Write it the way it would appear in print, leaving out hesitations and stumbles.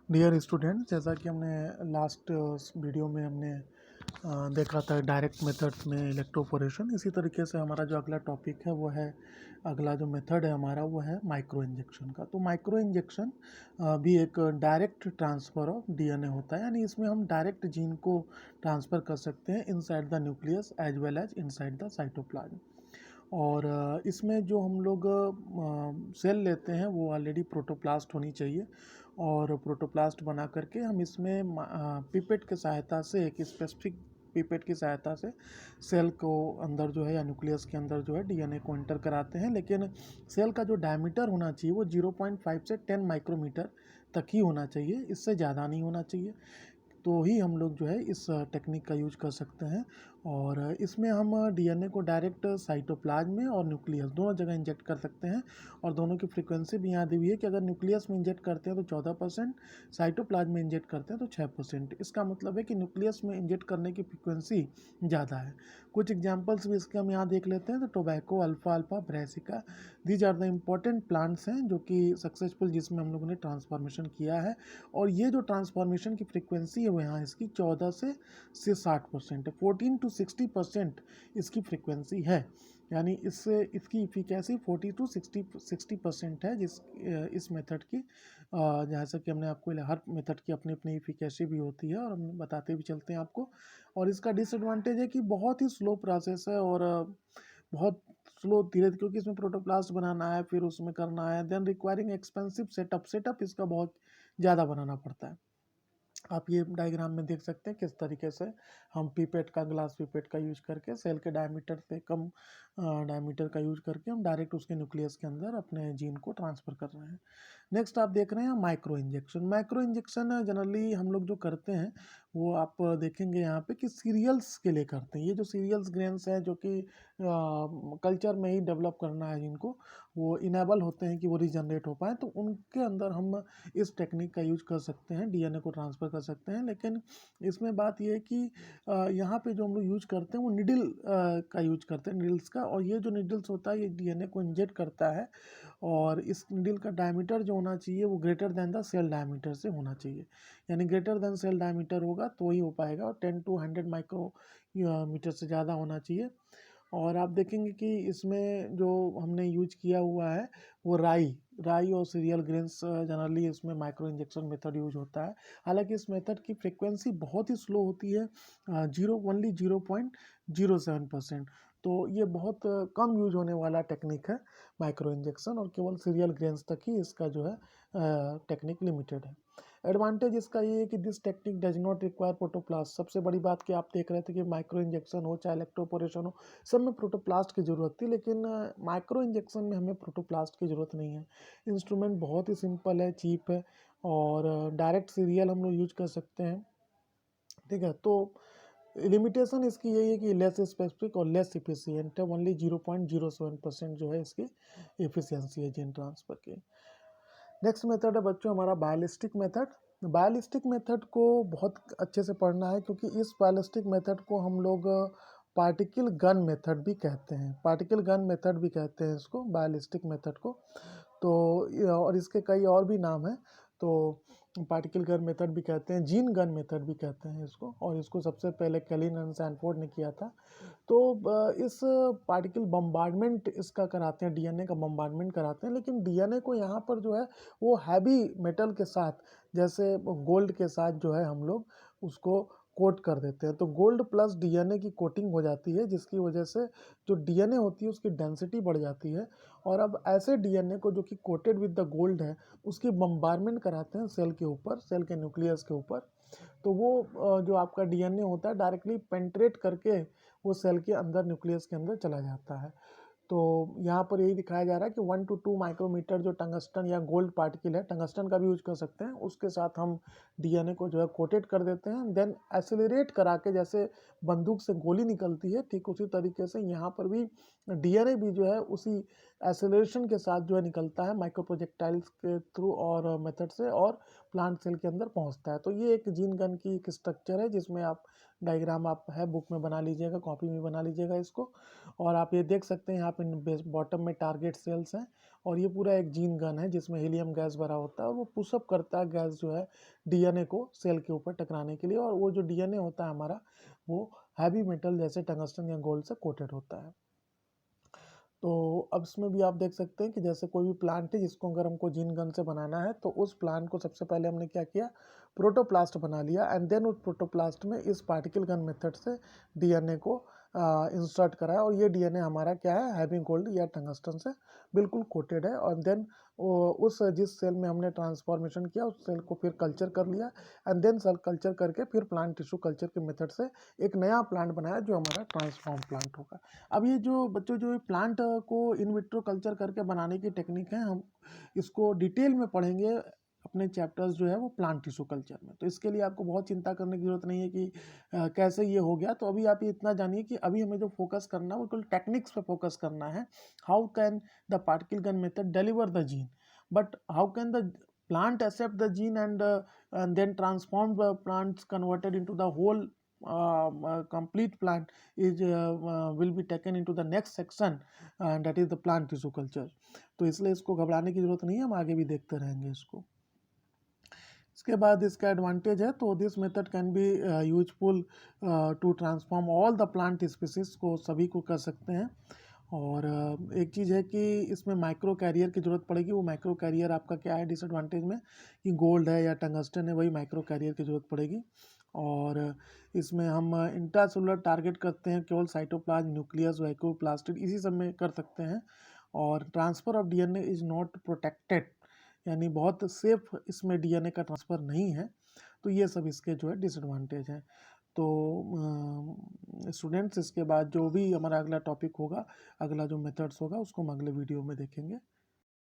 Dear student, जैसा कि हमने लास्ट वीडियो में हमने देखा था डायरेक्ट मेथड्स में इलेक्ट्रोपोरेशन, इसी तरीके से हमारा जो अगला टॉपिक है वो है, अगला जो मेथड है हमारा वो है माइक्रो इंजेक्शन का। तो माइक्रो इंजेक्शन भी एक डायरेक्ट ट्रांसफ़र ऑफ डीएनए होता है, यानी इसमें हम डायरेक्ट जीन को ट्रांसफ़र कर सकते हैं inside the nucleus as well as inside the cytoplasm. और इसमें जो हम लोग सेल लेते हैं वो ऑलरेडी प्रोटोप्लास्ट होनी चाहिए, और प्रोटोप्लास्ट बना करके हम इसमें पिपेट की सहायता से, एक स्पेसिफिक पिपेट की सहायता से सेल को अंदर जो है या न्यूक्लियस के अंदर जो है डीएनए को एंटर कराते हैं। लेकिन सेल का जो डायमीटर होना चाहिए वो 0.5 से 10 माइक्रोमीटर तक ही होना चाहिए, इससे ज़्यादा नहीं होना चाहिए। तो ही हम लोग जो है इस टेक्निक का यूज कर सकते हैं। और इसमें हम डीएनए को डायरेक्ट साइटोप्लाज्म में और न्यूक्लियस दोनों जगह इंजेक्ट कर सकते हैं, और दोनों की फ्रीक्वेंसी भी यहाँ दी हुई है कि अगर न्यूक्लियस में इंजेक्ट करते हैं तो 14%, साइटोप्लाज्म में इंजेक्ट करते हैं तो 6%। इसका मतलब है कि न्यूक्लियस में इंजेक्ट करने की फ्रीक्वेंसी ज़्यादा है। कुछ एग्जाम्पल्स भी इसके हम यहाँ देख लेते हैं। तो टोबैको, अल्फा अल्फा, brassica, these are the important plants हैं जो कि सक्सेसफुल, जिसमें हम लोगों ने ट्रांसफॉर्मेशन किया है। और ये जो ट्रांसफॉर्मेशन की फ्रीक्वेंसी है वो यहाँ इसकी 14 से 60% है, 14 to 60% इसकी फ्रीक्वेंसी है। यानी इससे इसकी इफिकेसी 40 to 60% है, इस मेथड की। जैसा कि हमने आपको, हर मेथड की अपनी अपनी इफिकेसी भी होती है और हम बताते भी चलते हैं आपको। और इसका डिसएडवांटेज है कि बहुत ही स्लो प्रोसेस है, और बहुत स्लो, धीरे, क्योंकि इसमें प्रोटोप्लास्ट बनाना है, फिर उसमें करना है, देन रिक्वायरिंग एक्सपेंसिव सेटअप इसका बहुत ज़्यादा बनाना पड़ता है। आप ये डायग्राम में देख सकते हैं किस तरीके से हम पीपेट का, ग्लास पीपेट का यूज करके, सेल के डायमीटर से कम डायमीटर का यूज करके हम डायरेक्ट उसके न्यूक्लियस के अंदर अपने जीन को ट्रांसफ़र कर रहे हैं। नेक्स्ट आप देख रहे हैं micro injection. Micro injection generally हम लोग जो करते हैं वो आप देखेंगे यहाँ पे कि सीरियल्स के लिए करते हैं। ये जो सीरियल्स ग्रेन्स हैं जो कि कल्चर में ही डेवलप करना है जिनको, वो इनेबल होते हैं कि वो रीजनरेट हो पाए, तो उनके अंदर हम इस टेक्निक का यूज कर सकते हैं, डीएनए को ट्रांसफ़र कर सकते हैं। लेकिन इसमें बात ये है कि यहाँ पे जो हम लोग यूज करते हैं वो निडल का यूज करते हैं, निडल्स का। और ये जो निडल्स होता है ये डीएनए को इंजेक्ट करता है, और इस निडल का डायमीटर जो होना चाहिए वो greater than the cell diameter से होना चाहिए। यानी ग्रेटर देन सेल डायमीटर होगा तो ही हो पाएगा, और 10 to 100 माइक्रो मीटर से ज़्यादा होना चाहिए। और आप देखेंगे कि इसमें जो हमने यूज किया हुआ है वो राई और सीरियल ग्रेन्स जनरली इसमें माइक्रो इंजेक्शन मेथड यूज होता है। हालांकि इस मेथड की फ्रीक्वेंसी बहुत ही स्लो होती है, 0.07%। तो ये बहुत कम यूज होने वाला टेक्निक है माइक्रो इंजेक्शन, और केवल सीरियल ग्रेन्स तक ही इसका जो है टेक्निक लिमिटेड है। एडवांटेज इसका ये है कि this technique does not require protoplast. सबसे बड़ी बात कि आप देख रहे थे कि माइक्रो इंजेक्शन हो चाहे इलेक्ट्रोपोरेशन हो, सब में प्रोटोप्लास्ट की ज़रूरत थी, लेकिन माइक्रो इंजेक्शन में हमें प्रोटोप्लास्ट की ज़रूरत नहीं है। इंस्ट्रूमेंट बहुत ही सिंपल है, चीप है, और डायरेक्ट सीरियल हम लोग यूज कर सकते हैं। ठीक है, तो लिमिटेशन इसकी यही है कि लेस स्पेसिफिक और लेस इफिशियंट है। ओनली 0.07% जो है इसकी इफिशियंसी है जीन ट्रांसफर की। नेक्स्ट मेथड है बच्चों हमारा बायोलिस्टिक मेथड। बायोलिस्टिक मेथड को बहुत अच्छे से पढ़ना है, क्योंकि इस बायोलिस्टिक मेथड को हम लोग पार्टिकल गन मेथड भी कहते हैं, पार्टिकल गन मेथड भी कहते हैं इसको, बायोलिस्टिक मेथड को। तो और इसके कई और भी नाम हैं। तो पार्टिकल गन मेथड भी कहते हैं, जीन गन मेथड भी कहते हैं इसको, और इसको सबसे पहले कैलिन एंड सैनफोर्ड ने किया था। तो इस पार्टिकल बम्बार्डमेंट इसका कराते हैं, डीएनए का बम्बार्डमेंट कराते हैं, लेकिन डीएनए को यहाँ पर जो है वो हैवी मेटल के साथ, जैसे गोल्ड के साथ जो है हम लोग उसको कोट कर देते हैं। तो गोल्ड प्लस डीएनए की कोटिंग हो जाती है, जिसकी वजह से जो डीएनए होती है उसकी डेंसिटी बढ़ जाती है। और अब ऐसे डीएनए को जो कि कोटेड विद द गोल्ड है, उसकी बम्बार्डमेंट कराते हैं सेल के ऊपर, सेल के न्यूक्लियस के ऊपर। तो वो जो आपका डीएनए होता है डायरेक्टली पेंट्रेट करके वो सेल के अंदर, न्यूक्लियस के अंदर चला जाता है। तो यहाँ पर यही दिखाया जा रहा है कि 1 to 2 माइक्रोमीटर जो टंगस्टन या गोल्ड पार्टिकल है, टंगस्टन का भी यूज कर सकते हैं, उसके साथ हम डीएनए को जो है कोटेड कर देते हैं। देन एक्सेलरेट करा के, जैसे बंदूक से गोली निकलती है ठीक उसी तरीके से यहाँ पर भी डीएनए भी जो है उसी एसिलेशन के साथ जो है निकलता है माइक्रो प्रोजेक्टाइल्स के थ्रू और मेथड से, और प्लांट सेल के अंदर पहुंचता है। तो ये एक जीन गन की एक स्ट्रक्चर है, जिसमें आप डायग्राम आप है बुक में बना लीजिएगा, कॉपी में बना लीजिएगा इसको। और आप ये देख सकते हैं यहाँ पे बॉटम में टारगेट सेल्स हैं, और ये पूरा एक जीन गन है जिसमें हीलियम गैस भरा होता है, और वो पुशअप करता है गैस जो है डीएनए को सेल के ऊपर टकराने के लिए। और वो जो डीएनए होता है हमारा, वो हैवी मेटल जैसे टंगस्टन या गोल्ड से कोटेड होता है। तो अब इसमें भी आप देख सकते हैं कि जैसे कोई भी प्लांट है जिसको अगर हमको जीन गन से बनाना है, तो उस प्लांट को सबसे पहले हमने क्या किया, प्रोटोप्लास्ट बना लिया, एंड देन उस प्रोटोप्लास्ट में इस पार्टिकल गन मेथड से डीएनए को इंसर्ट कराया। और ये डीएनए हमारा क्या है, हैवी गोल्ड या टंगस्टन से बिल्कुल कोटेड है। और देन उस जिस सेल में हमने ट्रांसफॉर्मेशन किया उस सेल को फिर कल्चर कर लिया, एंड देन सेल कल्चर करके फिर प्लांट टिश्यू कल्चर के मेथड से एक नया प्लांट बनाया जो हमारा ट्रांसफॉर्म प्लांट होगा। अब ये जो बच्चों जो प्लांट को इन विट्रो कल्चर करके बनाने की टेक्निक है, हम इसको डिटेल में पढ़ेंगे अपने चैप्टर्स जो है वो प्लांट टिश्यू कल्चर में। तो इसके लिए आपको बहुत चिंता करने की ज़रूरत नहीं है कि कैसे ये हो गया। तो अभी आप ये इतना जानिए कि अभी हमें जो फोकस करना है वो केवल टेक्निक्स पे फोकस करना है। How can the particle gun method deliver the gene, but how can the plant accept the gene and then transform the plants converted into the whole complete plant is will be taken into the next section, and that is the plant tissue culture। तो इसलिए इसको घबराने की जरूरत नहीं है, हम आगे भी देखते रहेंगे इसको। इसके बाद इसका एडवांटेज है, तो this method can be useful to transform all the plant species को, सभी को कर सकते हैं। और एक चीज़ है कि इसमें माइक्रो कैरियर की ज़रूरत पड़ेगी। वो माइक्रो कैरियर आपका क्या है डिसएडवांटेज में, कि गोल्ड है या टंगस्टन है, वही माइक्रो कैरियर की ज़रूरत पड़ेगी। और इसमें हम इंट्रासेलुलर टारगेट करते हैं, केवल साइटोप्लाज्म, न्यूक्लियस, वाइकोप्लास्टिड, इसी सब में कर सकते हैं। और transfer of DNA is not protected, यानी बहुत सेफ इसमें डीएनए का ट्रांसफ़र नहीं है। तो ये सब इसके जो है डिसएडवांटेज हैं। तो स्टूडेंट्स, इसके बाद जो भी हमारा अगला टॉपिक होगा, अगला जो मेथड्स होगा, उसको हम अगले वीडियो में देखेंगे।